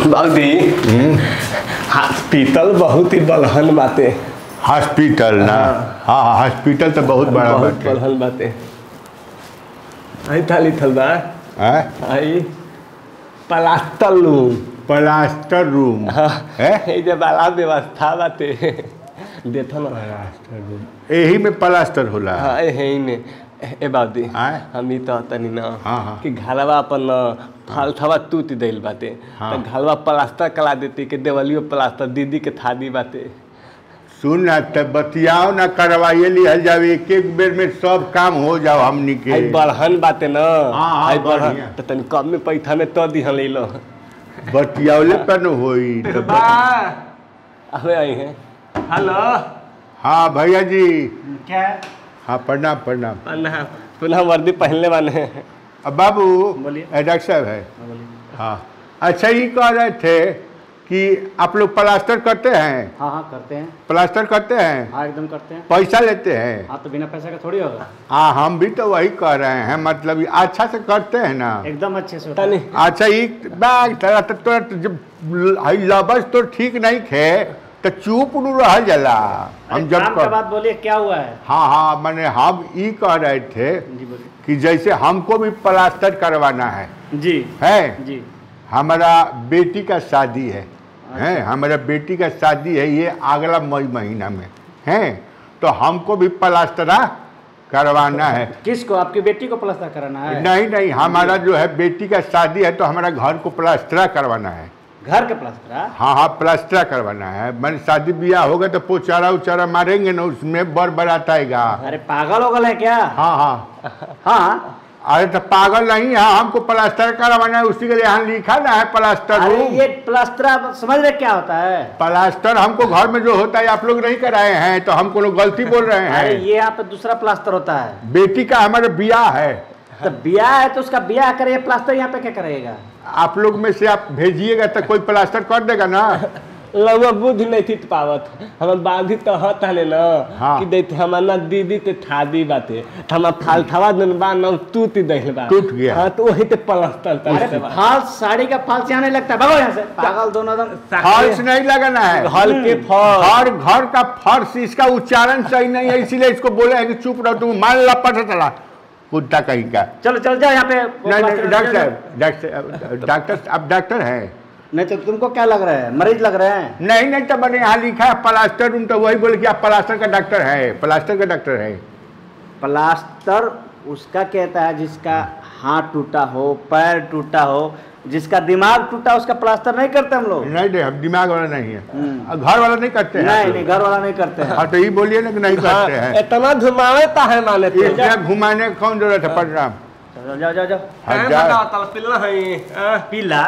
बाबूजी हॉस्पिटल बहुत ही बलहन बाते। हॉस्पिटल ना? हाँ हाँ, हॉस्पिटल तो बहुत बड़ा बात है। बलहन बाते। आई थाली थलबा आई प्लास्टर रूम। प्लास्टर रूम है जे बाला व्यवस्था बाते देखो ना। प्लास्टर रूम यही में प्लास्टर होला? हाँ यही में। ए बाबूजी हम ही तो तनी ना कि घरवा अपन फालथवा टूट दिल बाते तो घरवा प्लास्टर करा देती कि देवलियो प्लास्टर दीदी के थादी बाते। सुन ना तब बतियाओ ना, करवाइए लिया जाओ, एक एक बेर में सब काम हो जाओ हमनी के। बड़हन बाते ना। आई बड़हन तो तनी कम में पैसा में तो दिहन ले लो बतियावले पर न होई तो अबे आई हैं। हेलो हाँ भैया जी। क्या? हाँ प्रणाम प्रणाम। प्रणाम। पुनः वर्दी पहनले वाले। अब बाबू बोलिए। डॉक्टर साहब है। हाँ अच्छा, ये कह रहे थे कि आप लोग प्लास्टर करते हैं? हाँ हाँ करते हैं। प्लास्टर करते हैं? हाँ एकदम करते हैं। पैसा लेते हैं? हाँ तो बिना पैसा का थोड़ी होगा। हाँ हम भी तो वही कह रहे हैं, मतलब अच्छा से करते हैं ना? एकदम अच्छे से। अच्छा ये बैग तो जब लबस तो ठीक नहीं खे तो चुप न रह जला। हम जब काम का बात बोलिए, क्या हुआ है? हाँ हाँ मैंने हम ये कह रहे थे जी बोलिए। कि जैसे हमको भी प्लास्टर करवाना है। जी है जी। हमारा बेटी का शादी है। हैं हमारा बेटी का शादी है ये अगला मई महीना में है, तो हमको भी प्लास्टरा करवाना है। किसको? आपकी बेटी को प्लास्टर कराना है? नहीं नहीं, हमारा जो है बेटी का शादी है तो हमारा घर को प्लास्टरा करवाना है। घर के प्लास्टर? हाँ हाँ प्लास्टरा करवाना है। मैंने शादी ब्याह होगा तो पोचारा उचारा मारेंगे ना, उसमें बर बरात आएगा। अरे पागल होगल है क्या? हाँ हाँ हाँ। अरे तो पागल नहीं है, हमको प्लास्टर करवाना है, उसी के लिए यहाँ लिखा ना है प्लास्टर रूम। ये प्लास्टर आप समझ रहे क्या होता है? प्लास्टर हमको घर में जो होता है आप लोग नहीं कराए हैं तो हम कोनो गलती बोल रहे हैं। अरे ये यहाँ पे दूसरा प्लास्टर होता है। बेटी का हमारे ब्याह है। तो ब्याह है तो उसका ब्याह करे, प्लास्टर यहाँ पे क्या करेगा? आप लोग में से आप भेजिएगा तो कोई प्लास्टर कर देगा ना। लगवा बुद्धि नहीं थी पावत हम बांधी तो हताने ना। हाँ। कि देते हमारा दीदी ते थादी बाते हम फालथवा दिन बा ना टूट दिल बा। टूट गया। हाँ तो वही ते प्लास्टर अरे फाल्स साड़ी का फाल्स यहाँ नहीं लगता, भागो यहाँ से पागल दोनों दम। फर्श नहीं लगाना है, हल्के फर्श। हर घर का फर्श, इसका उच्चारण सही नहीं है इसीलिए इसको बोले है कि चुप रहो, तुम मान लपट चला कुत्ता कहीं का। चलो चल जाओ यहाँ पे। नहीं डॉक्टर आप डॉक्टर हैं? नहीं तो तुमको क्या लग रहा है, मरीज लग रहे हैं? नहीं नहीं, तो मैंने यहाँ लिखा है प्लास्टर रूम तो वही बोले कि आप प्लास्टर का डॉक्टर है। प्लास्टर का डॉक्टर है। प्लास्टर उसका कहता है जिसका हाथ टूटा हो, पैर टूटा हो, जिसका दिमाग टूटा उसका प्लास्टर नहीं करते हम लोग। नहीं हम दिमाग वाला नहीं है, घर वाला नहीं करते हैं। नहीं घर वाला नहीं करते हैं। हाँ तो ये बोलिए ना कि नहीं करते हैं। इतना घुमावे है माने इतना घुमाने की कौन जरूरत है? प्रणाम। जाओ जाओ जाओ। पीला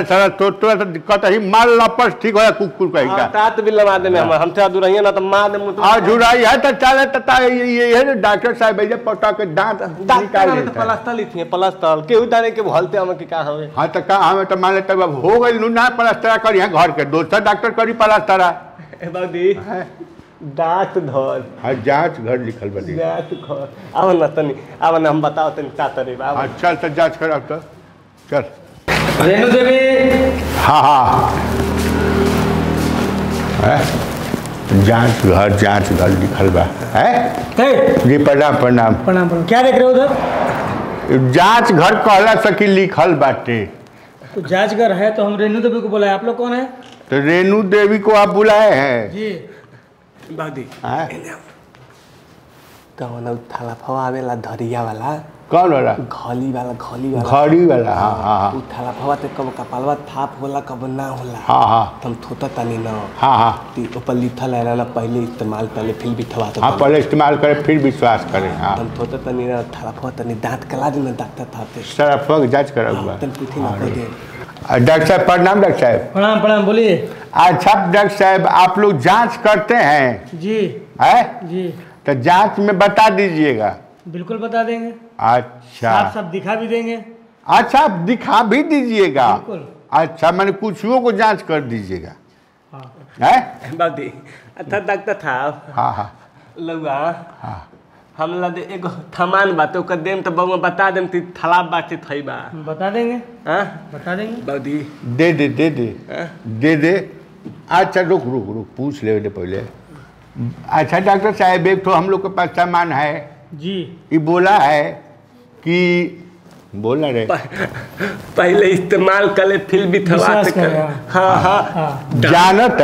सारा तो दिक्कत है, माल लपस ठीक हो कुकुर कहीं का। तात भी लगा देने हम थोड़ा दूर रहिए ना तो मार दे मुंह। और झुराई है तो चले तता ये डॉक्टर साहब भैया पटा के दांत निकाल देते हैं। प्लास्टर लिखिए प्लास्टर केहू जाने के भलते हम के का हवे। हाँ तो का हमें तो मान लेते अब हो गई ना प्लास्टर करी है घर के, दोसर डॉक्टर करी प्लास्टर। बाबूजी दांत धर। हाँ जांच घर लिखल बनी। दांत घर अब ना तनी अब ना हम बताओ तनी का तरे बाबू। चल तो जांच कराओ तो चल। रेणु देवी। हाँ हाँ जांच घर लिखल बा है जी। प्रणाम प्रणाम प्रणाम प्रणाम। क्या देख रहे हो उधर? जांच घर कहला सकी लिखल बाटे। तो जांच घर है तो हम रेणु देवी को बुलाए, आप लोग कौन है? तो रेणु देवी को आप बुलाए हैं जी। बाबूजी कौन थाला फवावेला धरिया वाला? कौन वाला? घड़ी वाला घड़ी वाला। हाँ हाँ उ थाला फवा ते कब कपालवा थाप होला कब ना होला। हाँ हाँ तुम थोता तनी ना। हाँ हाँ ती ऊपर लिखल है ना पहले इस्तेमाल पहले फिर भी थवा तो। हाँ पहले इस्तेमाल करें फिर विश्वास करें। हाँ तुम थोता तनी ना थाला फवा तनी दांत कला दिन डॉक्टर थाते सारा फग जांच करा हुआ। तन पूछी ना कोई दे। डॉक्टर साहब प्रणाम। डॉक्टर साहब प्रणाम प्रणाम। बोलिए। अच्छा डॉक्टर साहब आप लोग जांच करते हैं? जी है जी तो जांच में बता दीजिएगा। बिल्कुल बता देंगे। अच्छा साफ साफ दिखा भी देंगे। अच्छा आप दिखा भी दीजिएगा। बिल्कुल। अच्छा मैंने कुछुओं को जांच कर दीजिएगा। हाँ। है बाबूजी अच्छा डॉक्टर था। हाँ हाँ लगा हाँ हमला दे एगो थमान बात ओकर देम तो बउआ बता देम ती थलाब बाटे थई बा बता देंगे, हां बता देंगे बादी दे दे दे दे दे दे। अच्छा रुक रुक रुक पूछ ले पहले। अच्छा डॉक्टर साहब एक तो हम लोग के पास सामान है जी, ये बोला है कि बोला रे पहले इस्तेमाल करे फिर भी थवाते कर। हाँ हाँ जानत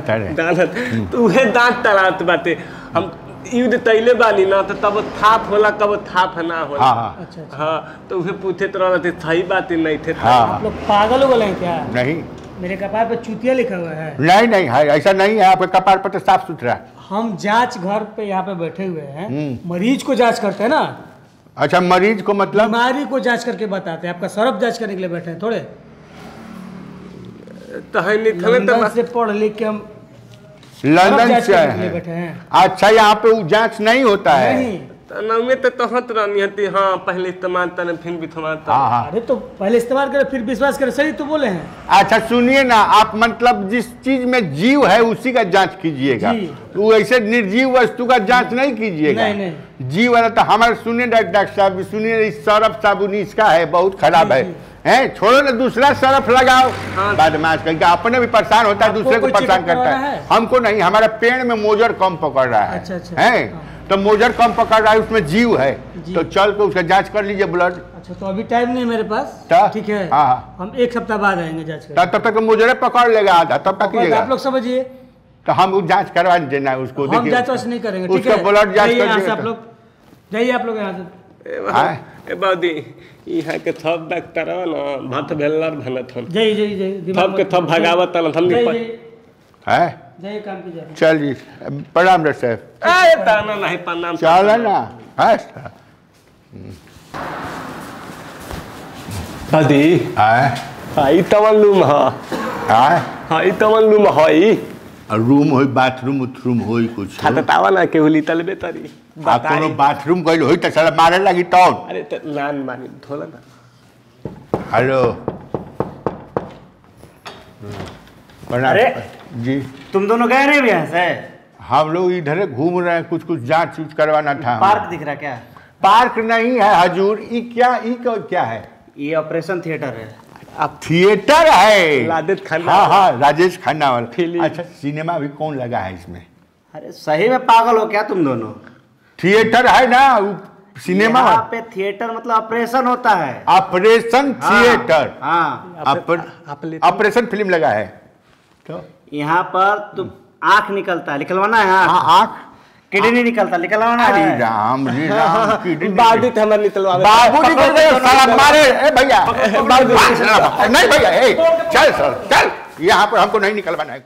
है तो उहे दांत तलात बाटे हम युद्ध तैले बानी ना तो तब थाप होला कब थाप ना होला। हाँ अच्छा अच्छा। हाँ तो उहे पूछे तो रहते सही बात नहीं थे। हाँ आप लोग पागल हो गए हैं क्या? नहीं मेरे कपार पे चूतिया लिखा हुआ है। नहीं नहीं है ऐसा नहीं है, आपके कपार पर तो साफ सुथरा। हम जांच घर पे यहाँ पे बैठे हुए हैं, मरीज को जांच करते हैं ना। अच्छा मरीज को मतलब बीमारी को जांच करके बताते हैं, आपका सरफ जांच करने के लिए बैठे हैं थोड़े। तो है नहीं थले लंदन से पढ़ लिख के हम लंदन जांच से करने के लिए है। बैठे हैं। अच्छा यहाँ पे वो जांच नहीं होता है? नहीं, नौमे तो तहत रहनी हती। हाँ पहले इस्तेमाल तने फिर भी थमा हाँ हाँ। अरे तो पहले इस्तेमाल करें फिर विश्वास करें, सही तो बोले हैं। अच्छा सुनिए ना, आप मतलब जिस चीज में जीव है उसी का जांच कीजिएगा, जी। वो ऐसे निर्जीव वस्तु का जांच नहीं कीजिएगा। नहीं, नहीं। जीव वाला तो हमारे सुनिए डॉक्टर साहब, सुनिए इस सरफ साबुन इसका है बहुत खराब है। हैं छोड़ो ना दूसरा सरफ लगाओ। हाँ। बदमाश करके अपने भी परेशान होता है, आपको दूसरे को कोई परेशान चेकअप करता करवाना है। है? हमको नहीं, हमारे पेड़ में मोजर कम पकड़ रहा है। अच्छा, अच्छा। हैं हाँ। तो मोजर कम पकड़ रहा है, उसमें जीव है जी। तो चल के उसका जांच कर लीजिए ब्लड। अच्छा तो अभी टाइम नहीं मेरे पास, तो? ठीक है। हाँ, हाँ। हम एक सप्ताह बाद आएंगे जांच करने। तब तक मोजरे पकड़ लेगा आधा, तब तक कीजिएगा। आप लोग समझिए, तो हम वो जांच करवा देना उसको। हम देखिए जांच वाच नहीं करेंगे, ठीक उसका है। ब्लड जांच जाइए यहाँ कर से आप लोग, जाइए आप लोग यहाँ से। ए बादी यहाँ के थप डॉक्टर ना भात भेलर भनत हम जाइए जाइए जाइए। थप के थप भगावत तन हम है। जाइए काम कीजिए। चलिए प्रणाम डॉक्टर साहब। ए ताना नहीं प्रणाम चल ना है बादी आई तवन लूम हाई तवन लूम हाई रूम हो, बाथरूम उथरूम हो कुछ तावा ना केहू लीतल बेतरी कोनो बाथरूम कइल होई त साला मारे लगी तो। अरे तो नान मानी धोला ना। हेलो प्रणाम। अरे जी तुम दोनों गए नहीं यहाँ से? हम लोग इधर घूम रहे हैं, कुछ कुछ जांच उच करवाना था। पार्क दिख रहा क्या? पार्क नहीं है हजूर, ये क्या है? ये ऑपरेशन थिएटर है। अब थिएटर है राजेश खन्ना। हाँ हाँ राजेश खन्ना वाला फिल्म। अच्छा सिनेमा भी कौन लगा है इसमें? अरे सही में पागल हो क्या तुम दोनों? थिएटर है ना सिनेमा। यहाँ पे थिएटर मतलब ऑपरेशन होता है। Operation theatre. हाँ, ऑपरेशन फिल्म लगा है तो यहाँ पर तुम आँख निकलता है, निकलवाना है। हाँ आँख किडनी निकलता, निकलवाना अरे है। राम रे राम किडनी बादी तो हमारे निकलवा बाबू निकल गए साला मारे। ए भैया नहीं भैया, ए चल सर चल, यहाँ पर हमको नहीं निकलवाना है।